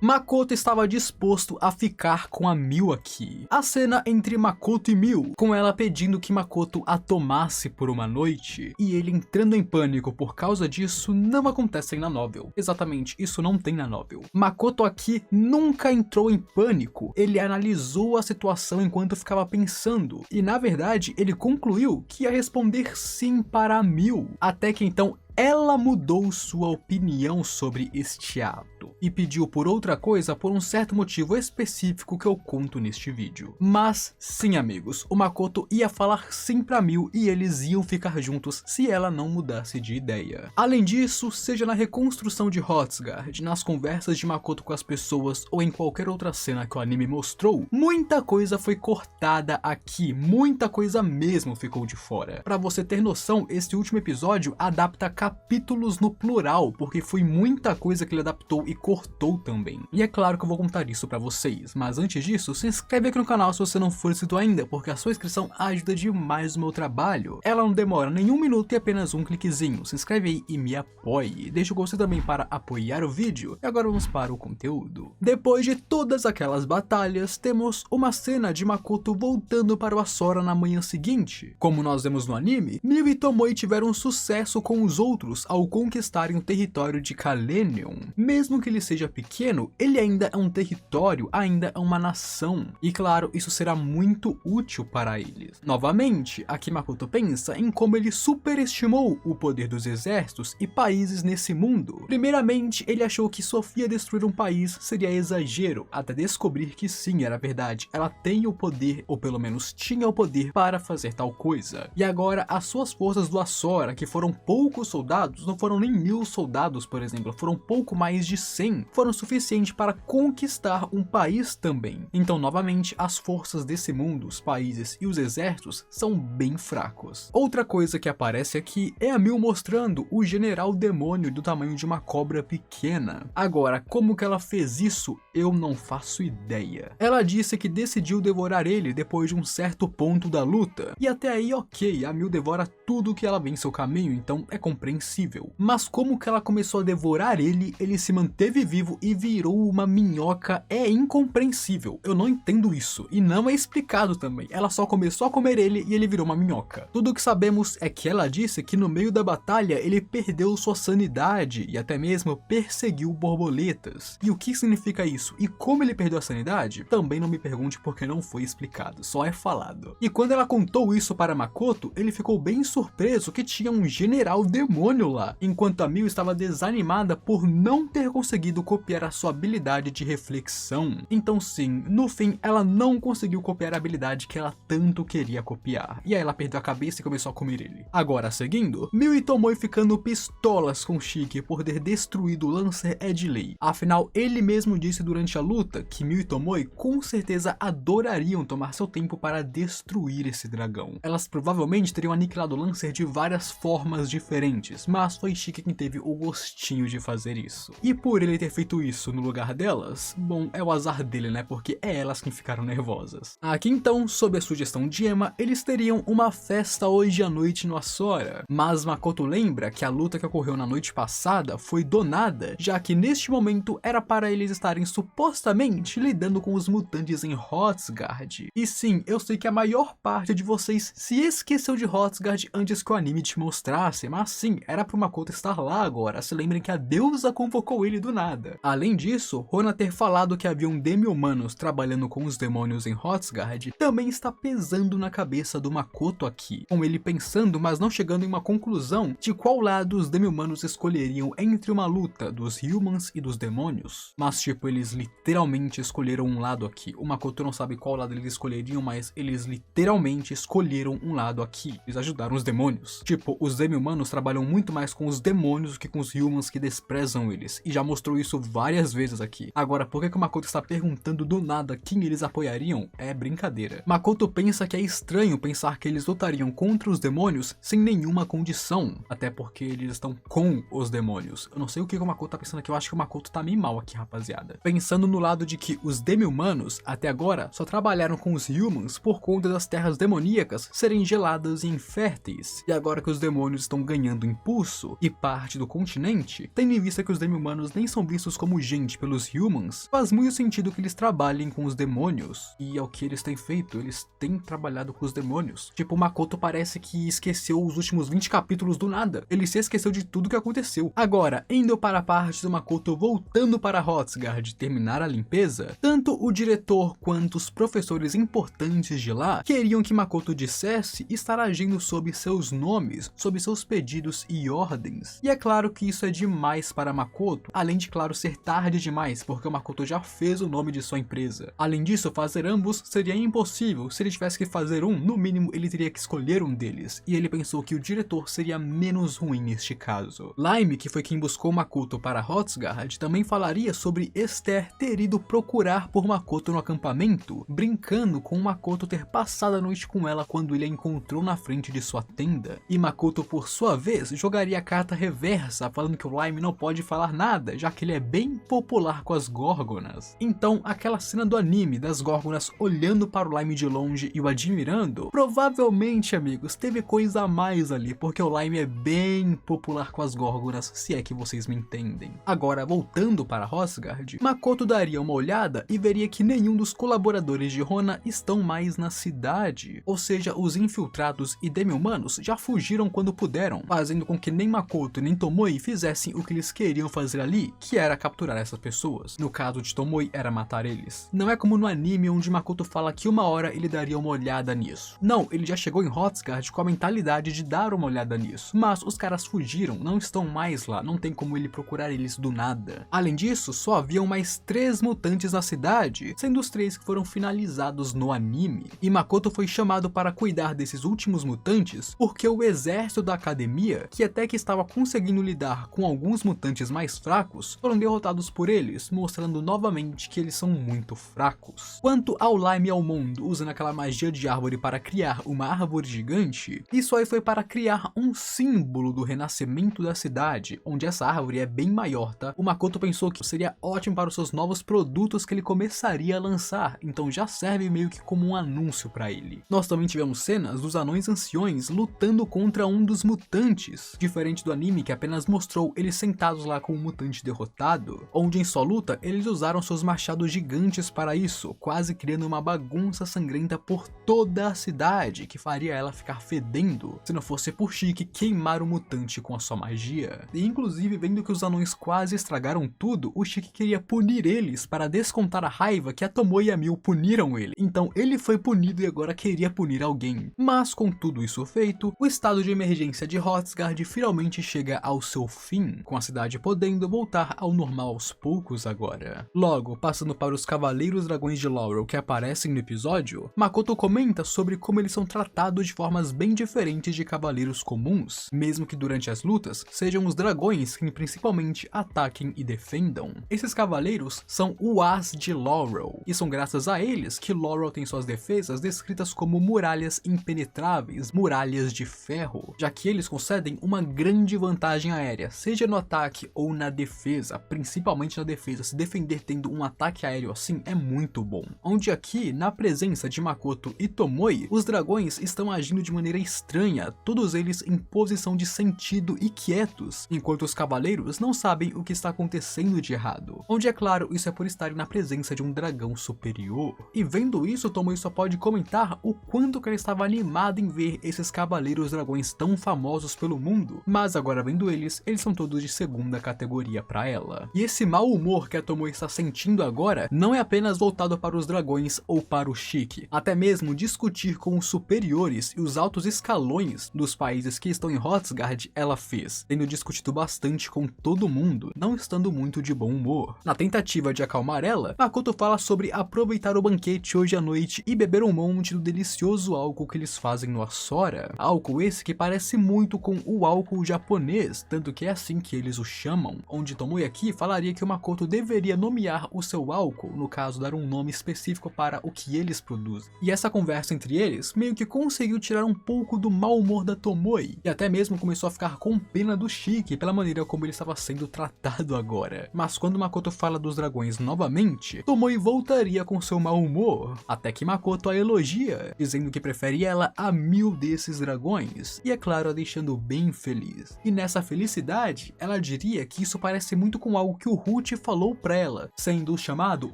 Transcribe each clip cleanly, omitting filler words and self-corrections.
Makoto estava disposto a ficar com a Miu aqui. A cena entre Makoto e Miu, com ela pedindo que Makoto a tomasse por uma noite, e ele entrando em pânico por causa disso, não acontecem na novel. Exatamente, isso não tem na novel. Makoto aqui nunca entrou em pânico, ele analisou a situação enquanto ficava pensando, e na verdade ele concluiu que ia responder sim para a Miu, até que então ela mudou sua opinião sobre este ato e pediu por outra coisa por um certo motivo específico que eu conto neste vídeo. Mas sim, amigos, o Makoto ia falar sim pra Miu e eles iam ficar juntos se ela não mudasse de ideia. Além disso, seja na reconstrução de Hottsguard, nas conversas de Makoto com as pessoas ou em qualquer outra cena que o anime mostrou, muita coisa foi cortada aqui, muita coisa mesmo ficou de fora. Pra você ter noção, este último episódio adapta capítulos no plural, porque foi muita coisa que ele adaptou e cortou também. E é claro que eu vou contar isso pra vocês, mas antes disso, se inscreve aqui no canal se você não for inscrito ainda, porque a sua inscrição ajuda demais no meu trabalho. Ela não demora nenhum minuto e apenas um cliquezinho. Se inscreve aí e me apoie. Deixa o gostei também para apoiar o vídeo. E agora vamos para o conteúdo. Depois de todas aquelas batalhas, temos uma cena de Makoto voltando para o Asora na manhã seguinte. Como nós vemos no anime, Miu e Tomoe tiveram sucesso com os outros ao conquistarem o território de Kalenion. Mesmo que ele seja pequeno, ele ainda é um território, ainda é uma nação. E claro, isso será muito útil para eles. Novamente, aqui Makoto pensa em como ele superestimou o poder dos exércitos e países nesse mundo. Primeiramente, ele achou que Sofia destruir um país seria exagero, até descobrir que sim, era verdade. Ela tem o poder, ou pelo menos tinha o poder, para fazer tal coisa. E agora, as suas forças do Asora, que foram poucos soldados, não foram nem 1000 soldados, por exemplo, foram pouco mais de 100, foram suficientes para conquistar um país também. Então, novamente, as forças desse mundo, os países e os exércitos são bem fracos. Outra coisa que aparece aqui é a Miu mostrando o general demônio do tamanho de uma cobra pequena. Agora, como que ela fez isso, eu não faço ideia. Ela disse que decidiu devorar ele depois de um certo ponto da luta, e até aí ok, a Miu devora tudo que ela vê em seu caminho, então é compreensível. Mas como que ela começou a devorar ele, ele se manteve vivo e virou uma minhoca, é incompreensível. Eu não entendo isso, e não é explicado também. Ela só começou a comer ele e ele virou uma minhoca. Tudo o que sabemos é que ela disse que no meio da batalha ele perdeu sua sanidade e até mesmo perseguiu borboletas. E o que significa isso? E como ele perdeu a sanidade? Também não me pergunte porque não foi explicado, só é falado. E quando ela contou isso para Makoto, ele ficou bem surpreso que tinha um general demônio lá, enquanto a Miu estava desanimada por não ter conseguido copiar a sua habilidade de reflexão. Então sim, no fim ela não conseguiu copiar a habilidade que ela tanto queria copiar, e aí ela perdeu a cabeça e começou a comer ele. Agora seguindo, Miu e Tomoe ficando pistolas com Shiki por ter destruído o Lancer Edley. Afinal, ele mesmo disse durante a luta que Miu e Tomoe com certeza adorariam tomar seu tempo para destruir esse dragão. Elas provavelmente teriam aniquilado o Lancer de várias formas diferentes, mas foi Shiki quem teve o gostinho de fazer isso. E por ele ter feito isso no lugar delas, bom, é o azar dele, né, porque é elas quem ficaram nervosas. Aqui então, sob a sugestão de Emma, eles teriam uma festa hoje à noite no Asora, mas Makoto lembra que a luta que ocorreu na noite passada foi do nada, já que neste momento era para eles estarem supostamente lidando com os mutantes em Hottsguard. E sim, eu sei que a maior parte de vocês se esqueceu de Hottsguard antes que o anime te mostrasse, mas sim, era pro Makoto estar lá agora. Se lembrem que a deusa convocou ele do nada. Além disso, Rona ter falado que haviam demi-humanos trabalhando com os demônios em Hottsguard também está pesando na cabeça do Makoto aqui, com ele pensando, mas não chegando em uma conclusão de qual lado os demi-humanos escolheriam entre uma luta dos humans e dos demônios. Mas tipo, eles literalmente escolheram um lado aqui. O Makoto não sabe qual lado eles escolheriam, mas eles literalmente escolheram um lado aqui. Eles ajudaram os demônios. Tipo, os demi-humanos trabalham muito mais com os demônios do que com os humans que desprezam eles, e já mostrou isso várias vezes aqui. Agora, por que o Makoto está perguntando do nada quem eles apoiariam? É brincadeira. Makoto pensa que é estranho pensar que eles lutariam contra os demônios sem nenhuma condição, até porque eles estão com os demônios. Eu não sei o que o Makoto tá pensando aqui, eu acho que o Makoto tá meio mal aqui, rapaziada. Pensando no lado de que os demi-humanos, até agora, só trabalharam com os humans por conta das terras demoníacas serem geladas e inférteis, e agora que os demônios estão ganhando em impulso e parte do continente, tendo em vista que os demi-humanos nem são vistos como gente pelos humans, faz muito sentido que eles trabalhem com os demônios. E é o que eles têm feito, eles têm trabalhado com os demônios. Tipo, o Makoto parece que esqueceu os últimos 20 capítulos do nada. Ele se esqueceu de tudo que aconteceu. Agora, indo para a parte do Makoto voltando para Hrothgar terminar a limpeza, tanto o diretor quanto os professores importantes de lá queriam que Makoto dissesse estar agindo sob seus nomes, sob seus pedidos e ordens. E é claro que isso é demais para Makoto, além de, claro, ser tarde demais, porque o Makoto já fez o nome de sua empresa. Além disso, fazer ambos seria impossível. Se ele tivesse que fazer um, no mínimo ele teria que escolher um deles, e ele pensou que o diretor seria menos ruim neste caso. Lime, que foi quem buscou Makoto para Hrothgar, também falaria sobre Esther ter ido procurar por Makoto no acampamento, brincando com Makoto ter passado a noite com ela quando ele a encontrou na frente de sua tenda. E Makoto, por sua vez, jogaria a carta reversa, falando que o Lime não pode falar nada, já que ele é bem popular com as Górgonas. Então, aquela cena do anime das Górgonas olhando para o Lime de longe e o admirando, provavelmente, amigos, teve coisa a mais ali, porque o Lime é bem popular com as Górgonas, se é que vocês me entendem. Agora, voltando para Hrothgar, Makoto daria uma olhada e veria que nenhum dos colaboradores de Rona estão mais na cidade, ou seja, os infiltrados e demi-humanos já fugiram quando puderam, fazendo com que nem Makoto nem Tomoe fizessem o que eles queriam fazer ali, que era capturar essas pessoas. No caso de Tomoe, era matar eles. Não é como no anime onde Makoto fala que uma hora ele daria uma olhada nisso. Não, ele já chegou em Hrothgar com a mentalidade de dar uma olhada nisso, mas os caras fugiram, não estão mais lá, não tem como ele procurar eles do nada. Além disso, só haviam mais 3 mutantes na cidade, sendo os 3 que foram finalizados no anime, e Makoto foi chamado para cuidar desses últimos mutantes porque o exército da academia, que até que estava conseguindo lidar com alguns mutantes mais fracos, foram derrotados por eles, mostrando novamente que eles são muito fracos. Quanto ao Lime e ao mundo usando aquela magia de árvore para criar uma árvore gigante, isso aí foi para criar um símbolo do renascimento da cidade, onde essa árvore é bem maior, tá? O Makoto pensou que seria ótimo para os seus novos produtos que ele começaria a lançar, então já serve meio que como um anúncio para ele. Nós também tivemos cenas dos anões anciões lutando contra um dos mutantes, diferente do anime que apenas mostrou eles sentados lá com o mutante derrotado, onde em sua luta eles usaram seus machados gigantes para isso, quase criando uma bagunça sangrenta por toda a cidade, que faria ela ficar fedendo, se não fosse por Shiki queimar o mutante com a sua magia. E inclusive, vendo que os anões quase estragaram tudo, o Shiki queria punir eles para descontar a raiva que a Tomoe e a Mil puniram ele. Então ele foi punido e agora queria punir alguém. Mas com tudo isso feito, o estado de emergência de Hrothgar finalmente chega ao seu fim, com a cidade podendo voltar ao normal aos poucos agora. Logo, passando para os Cavaleiros Dragões de Laurel que aparecem no episódio, Makoto comenta sobre como eles são tratados de formas bem diferentes de cavaleiros comuns, mesmo que durante as lutas sejam os dragões quem principalmente ataquem e defendam. Esses cavaleiros são o As de Laurel, e são graças a eles que Laurel tem suas defesas descritas como muralhas impenetráveis, muralhas de ferro, já que eles concedem uma grande vantagem aérea, seja no ataque ou na defesa, principalmente na defesa. Se defender tendo um ataque aéreo assim é muito bom. Onde aqui, na presença de Makoto e Tomoe, os dragões estão agindo de maneira estranha, todos eles em posição de sentido e quietos, enquanto os cavaleiros não sabem o que está acontecendo de errado. Onde é claro, isso é por estarem na presença de um dragão superior. E vendo isso, Tomoe só pode comentar o quanto que ela estava animada em ver esses cavaleiros dragões tão famosos pelo mundo, mas agora vendo eles são todos de segunda categoria para ela. E esse mau humor que a Tomoe está sentindo agora não é apenas voltado para os dragões ou para o Shiki, até mesmo discutir com os superiores e os altos escalões dos países que estão em Hrothgar ela fez, tendo discutido bastante com todo mundo, não estando muito de bom humor. Na tentativa de acalmar ela, Makoto fala sobre aproveitar o banquete hoje à noite e beber um monte do delicioso álcool que eles fazem no Asora, álcool esse que parece muito com o álcool japonês, tanto que é assim que eles o chamam, onde Tomoe aqui falaria que o Makoto deveria nomear o seu álcool, no caso dar um nome específico para o que eles produzem. E essa conversa entre eles meio que conseguiu tirar um pouco do mau humor da Tomoe, e até mesmo começou a ficar com pena do Shiki pela maneira como ele estava sendo tratado agora. Mas quando Makoto fala dos dragões novamente, Tomoe voltaria com seu mau humor, até que Makoto a elogia, dizendo que prefere ela a 1000 desses dragões, e é claro, a deixando bem bem feliz. E nessa felicidade, ela diria que isso parece muito com algo que o Ruth falou pra ela, sendo o chamado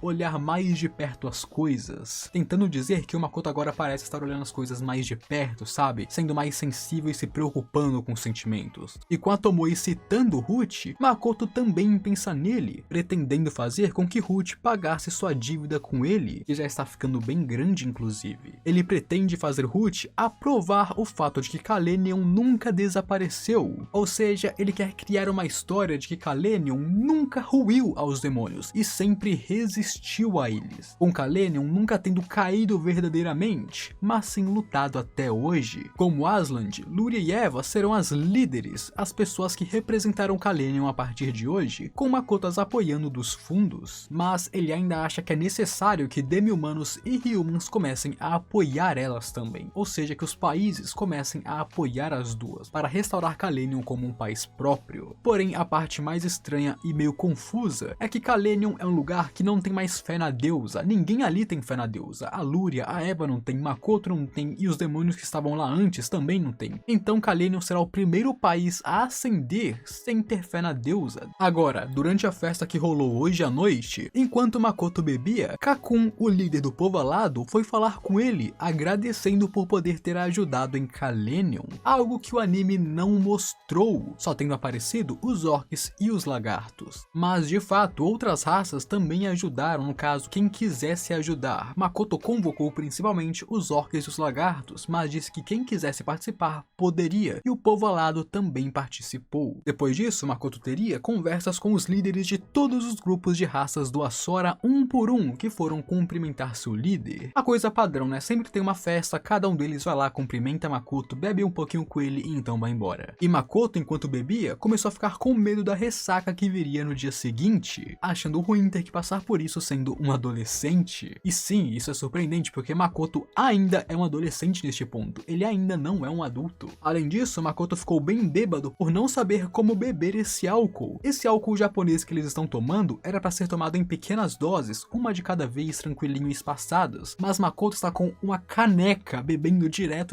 olhar mais de perto as coisas, tentando dizer que o Makoto agora parece estar olhando as coisas mais de perto, sabe? Sendo mais sensível e se preocupando com os sentimentos. E com a Tomoe citando Ruth, Makoto também pensa nele, pretendendo fazer com que Ruth pagasse sua dívida com ele, que já está ficando bem grande inclusive. Ele pretende fazer Ruth aprovar o fato de que Kalenion nunca desapareceu, ou seja, ele quer criar uma história de que Kalenion nunca ruiu aos demônios e sempre resistiu a eles, com Kalenion nunca tendo caído verdadeiramente, mas sim lutado até hoje. Como Asland, Luria e Eva serão as líderes, as pessoas que representarão Kalenion a partir de hoje, com Makoto as apoiando dos fundos, mas ele ainda acha que é necessário que demi-humanos e humans comecem a apoiar elas também, ou seja, que os países comecem a apoiar as duas, para restaurar Kalenion como um país próprio. Porém, a parte mais estranha e meio confusa é que Kalenion é um lugar que não tem mais fé na deusa, ninguém ali tem fé na deusa, a Luria, a Eva não tem, Makoto não tem e os demônios que estavam lá antes também não tem. Então Kalenion será o primeiro país a ascender sem ter fé na deusa. Agora, durante a festa que rolou hoje à noite, enquanto Makoto bebia, Kakun, o líder do povo alado, foi falar com ele, agradecendo por poder ter ajudado em Kalenion, algo que o anime não mostrou, só tendo aparecido os orcs e os lagartos. Mas de fato, outras raças também ajudaram, no caso, quem quisesse ajudar. Makoto convocou principalmente os orcs e os lagartos, mas disse que quem quisesse participar poderia, e o povo alado também participou. Depois disso, Makoto teria conversas com os líderes de todos os grupos de raças do Asora um por um, que foram cumprimentar seu líder. A coisa padrão, né? Sempre tem uma festa, cada um deles vai lá, cumprimenta Makoto, bebe um pouquinho com ele e então vai embora. E Makoto, enquanto bebia, começou a ficar com medo da ressaca que viria no dia seguinte, achando ruim ter que passar por isso sendo um adolescente. E sim, isso é surpreendente porque Makoto ainda é um adolescente neste ponto, ele ainda não é um adulto. Além disso, Makoto ficou bem bêbado por não saber como beber esse álcool. Esse álcool japonês que eles estão tomando era para ser tomado em pequenas doses, uma de cada vez, tranquilinho e espaçadas, mas Makoto está com uma caneca, bebendo direto.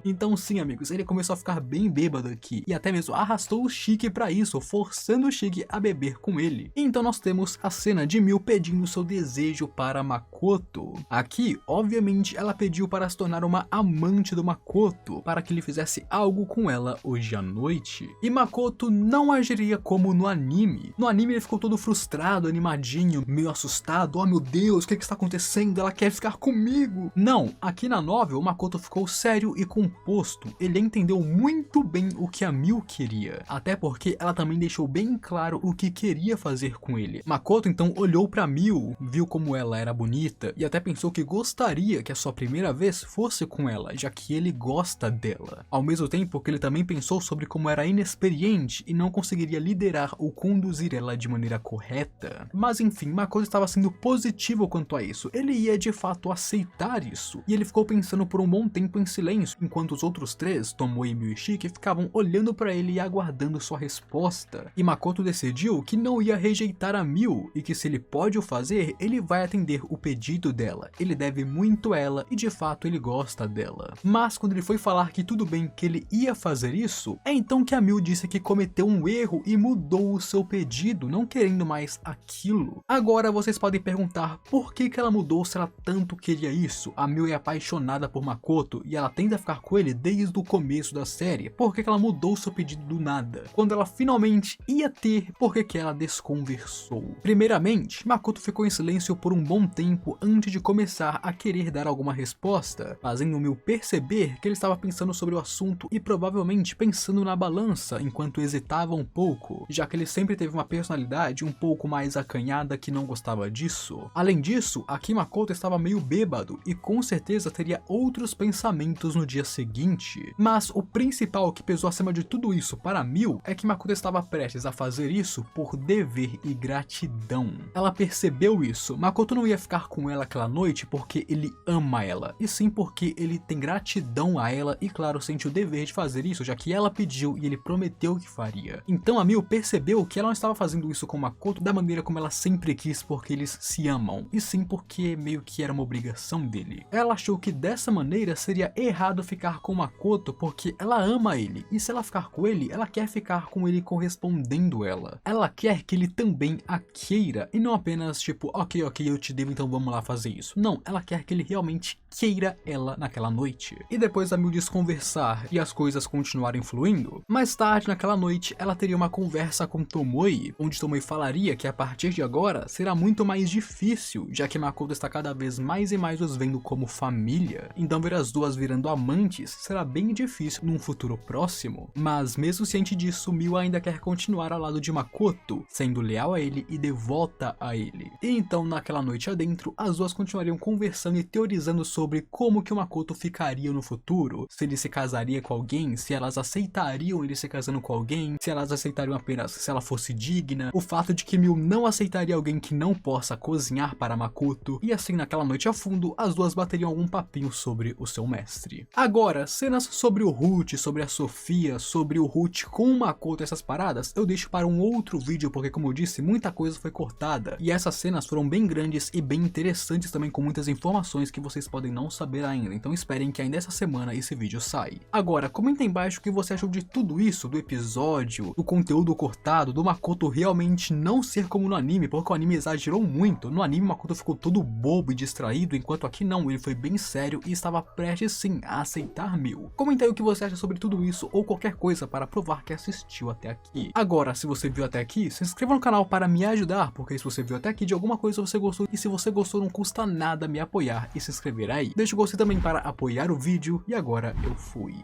Então sim, amigos, ele começou a ficar bem bêbado aqui, e até mesmo arrastou o Shiki para isso, forçando o Shiki a beber com ele. Então nós temos a cena de Miu pedindo seu desejo para Makoto. Aqui, obviamente, ela pediu para se tornar uma amante do Makoto, para que ele fizesse algo com ela hoje à noite. E Makoto não agiria como no anime. No anime ele ficou todo frustrado, animadinho, meio assustado. Oh meu Deus, o que está acontecendo? Ela quer ficar comigo. Não, aqui na novel, Makoto ficou sério e composto. Ele entendeu muito bem o que a Miu queria, até porque ela também deixou bem claro o que queria fazer com ele. Makoto então olhou pra Miu, viu como ela era bonita e até pensou que gostaria que a sua primeira vez fosse com ela, já que ele gosta dela. Ao mesmo tempo que ele também pensou sobre como era inexperiente e não conseguiria liderar ou conduzir ela de maneira correta. Mas enfim, Makoto estava sendo positivo quanto a isso, ele ia de fato aceitar isso, e ele ficou pensando por um bom tempo em silêncio, enquanto os outros três, Tomoe, Miu e Shiki, ficavam olhando para ele e aguardando sua resposta. E Makoto decidiu que não ia rejeitar a Miu, e que se ele pode o fazer, ele vai atender o pedido dela. Ele deve muito a ela e de fato ele gosta dela. Mas quando ele foi falar que tudo bem que ele ia fazer isso, é então que a Miu disse que cometeu um erro e mudou o seu pedido, não querendo mais aquilo. Agora vocês podem perguntar por que ela mudou se ela tanto queria isso. A Miu é apaixonada por Makoto e ela tenta ficar com ele desde o começo da série. Por que ela mudou seu pedido do nada? Quando ela finalmente ia ter, por que ela desconversou? Primeiramente, Makoto ficou em silêncio por um bom tempo antes de começar a querer dar alguma resposta, fazendo Miu perceber que ele estava pensando sobre o assunto e provavelmente pensando na balança enquanto hesitava um pouco, já que ele sempre teve uma personalidade um pouco mais acanhada que não gostava disso. Além disso, aqui Makoto estava meio bêbado e com certeza teria outros pensamentos no dia seguinte. Mas o principal que pesou acima de tudo isso para Miu é que Makoto estava prestes a fazer isso por dever e gratidão. Ela percebeu isso. Makoto não ia ficar com ela aquela noite porque ele ama ela, e sim porque ele tem gratidão a ela e claro, sente o dever de fazer isso, já que ela pediu e ele prometeu que faria. Então a Miu percebeu que ela não estava fazendo isso com Makoto da maneira como ela sempre quis porque eles se amam, e sim porque meio que era uma obrigação dele. Ela achou que dessa maneira seria errado ficar com Makoto porque ela ela ama ele, e se ela ficar com ele, ela quer ficar com ele correspondendo ela. Ela quer que ele também a queira, e não apenas tipo, ok, eu te devo, então vamos lá fazer isso. Não, ela quer que ele realmente queira ela naquela noite. E depois da Mildis conversar e as coisas continuarem fluindo, mais tarde naquela noite ela teria uma conversa com Tomoe, onde Tomoe falaria que a partir de agora será muito mais difícil, já que Makoto está cada vez mais e mais os vendo como família. Então ver as duas virando amantes será bem difícil num futuro próximo. Mas mesmo ciente disso, Miu ainda quer continuar ao lado de Makoto, sendo leal a ele e devota a ele. E então naquela noite adentro, as duas continuariam conversando e teorizando sobre como que o Makoto ficaria no futuro, se ele se casaria com alguém, se elas aceitariam ele se casando com alguém, se elas aceitariam apenas se ela fosse digna, o fato de que Miu não aceitaria alguém que não possa cozinhar para Makoto, e assim naquela noite a fundo, as duas bateriam algum papinho sobre o seu mestre. Agora, cenas sobre o Ruth, sobre a Sofia, sobre o Ruth com o Makoto, essas paradas, eu deixo para um outro vídeo, porque como eu disse, muita coisa foi cortada, e essas cenas foram bem grandes e bem interessantes também, com muitas informações que vocês podem não saber ainda, então esperem que ainda essa semana esse vídeo sai. Agora, comenta aí embaixo o que você achou de tudo isso, do episódio, do conteúdo cortado, do Makoto realmente não ser como no anime, porque o anime exagerou muito. No anime o Makoto ficou todo bobo e distraído, enquanto aqui não, ele foi bem sério e estava prestes sim a aceitar Miu. Comenta aí o que você acha sobre tudo isso ou qualquer coisa para provar que assistiu até aqui. Agora, se você viu até aqui, se inscreva no canal para me ajudar, porque se você viu até aqui de alguma coisa você gostou, e se você gostou não custa nada me apoiar e se inscrever aí. Deixa o gostei também para apoiar o vídeo e agora eu fui.